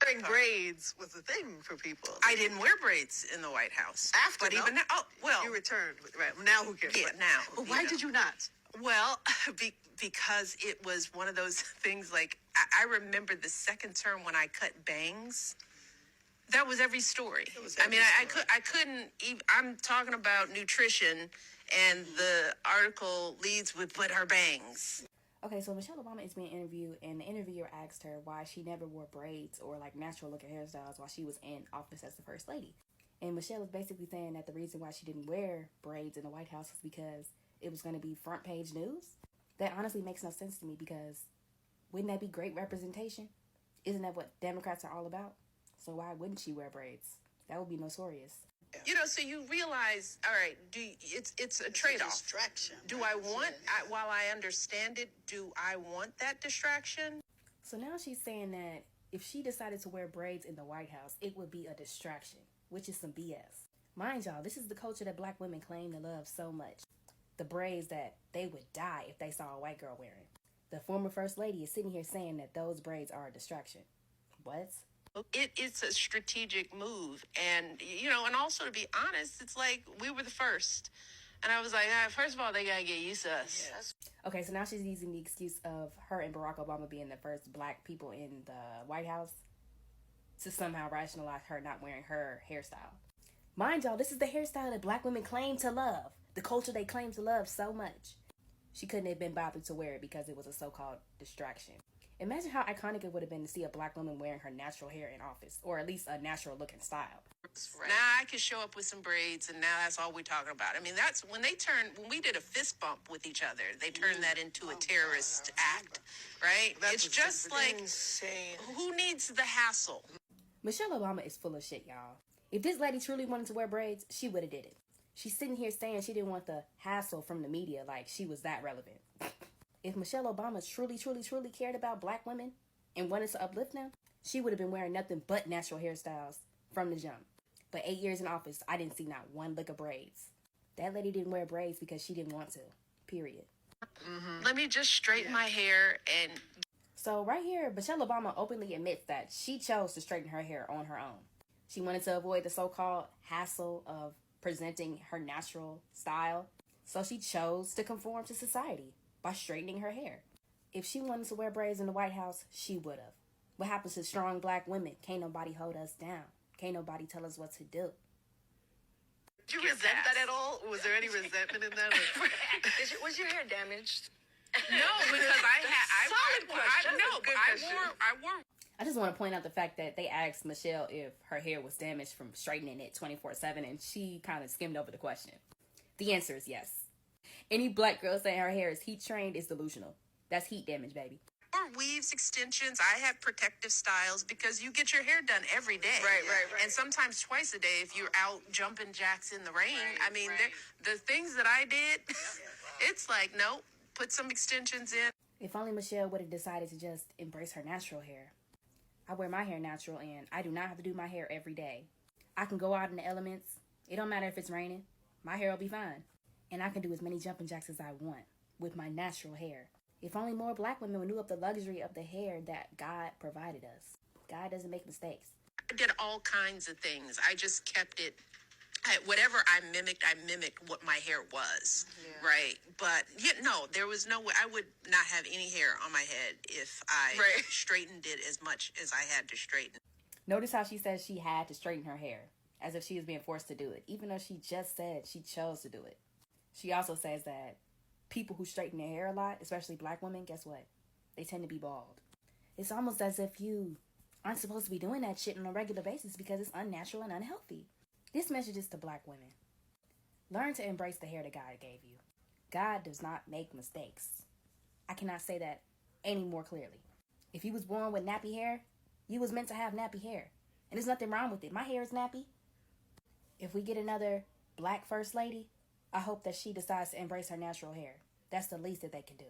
Wearing braids was a thing for people. I didn't wear braids in the White House. After, but no? even now, You returned. Right. Now who cares? Yeah, now. But why did you not? Well, because it was one of those things like, I remember the second term when I cut bangs. That was every story. I couldn't even, I'm talking about nutrition and the article leads with, but her bangs. Okay, so Michelle Obama is being interviewed, and the interviewer asked her why she never wore braids or like natural looking hairstyles while she was in office as the first lady. And Michelle is basically saying that the reason why she didn't wear braids in the White House is because it was going to be front page news. That honestly makes no sense to me, because wouldn't that be great representation? Isn't that what Democrats are all about? So why wouldn't she wear braids? That would be notorious. So you realize, all right, it's a trade-off. Distraction. Do I want, while I understand it, do I want that distraction? So now she's saying that if she decided to wear braids in the White House, it would be a distraction, which is some BS. Mind y'all, this is the culture that black women claim to love so much. The braids that they would die if they saw a white girl wearing. The former first lady is sitting here saying that those braids are a distraction. What? It's a strategic move. And, and also to be honest, it's like we were the first. And I was like, first of all, they got to get used to us. Yes. Okay, so now she's using the excuse of her and Barack Obama being the first black people in the White House to somehow rationalize her not wearing her hairstyle. Mind y'all, this is the hairstyle that black women claim to love. The culture they claim to love so much. She couldn't have been bothered to wear it because it was a so-called distraction. Imagine how iconic it would have been to see a black woman wearing her natural hair in office, or at least a natural looking style. Right. Now I could show up with some braids, and now that's all we're talking about. I mean, that's when we did a fist bump with each other, they turned that into a terrorist act, right? It's just like, insane. Who needs the hassle? Michelle Obama is full of shit, y'all. If this lady truly wanted to wear braids, she would have did it. She's sitting here saying she didn't want the hassle from the media, like she was that relevant. If Michelle Obama truly cared about black women and wanted to uplift them, she would have been wearing nothing but natural hairstyles from the jump. But 8 years in office, I didn't see not one lick of braids. That lady didn't wear braids because she didn't want to, period. Mm-hmm. Let me just straighten my hair and... So right here, Michelle Obama openly admits that she chose to straighten her hair on her own. She wanted to avoid the so-called hassle of presenting her natural style. So she chose to conform to society by straightening her hair. If she wanted to wear braids in the White House, she would have. What happens to strong black women? Can't nobody hold us down. Can't nobody tell us what to do. Did you resent that at all? Was there any resentment in that? Was your hair damaged? No, because I wore. I just want to point out the fact that they asked Michelle if her hair was damaged from straightening it 24/7, and she kind of skimmed over the question. The answer is yes. Any black girl saying her hair is heat trained is delusional. That's heat damage, baby. Or weaves, extensions. I have protective styles because you get your hair done every day. Right. And sometimes twice a day if you're out jumping jacks in the rain. The things that I did, it's like, no, put some extensions in. If only Michelle would have decided to just embrace her natural hair. I wear my hair natural, and I do not have to do my hair every day. I can go out in the elements. It don't matter if it's raining. My hair will be fine. And I can do as many jumping jacks as I want with my natural hair. If only more black women knew of the luxury of the hair that God provided us. God doesn't make mistakes. I did all kinds of things. I just kept it. Whatever I mimicked what my hair was, right? But there was no way. I would not have any hair on my head if I straightened it as much as I had to straighten. Notice how she says she had to straighten her hair, as if she was being forced to do it, even though she just said she chose to do it. She also says that people who straighten their hair a lot, especially black women, guess what? They tend to be bald. It's almost as if you aren't supposed to be doing that shit on a regular basis because it's unnatural and unhealthy. This message is to black women. Learn to embrace the hair that God gave you. God does not make mistakes. I cannot say that any more clearly. If you was born with nappy hair, you was meant to have nappy hair. And there's nothing wrong with it. My hair is nappy. If we get another black first lady, I hope that she decides to embrace her natural hair. That's the least that they can do.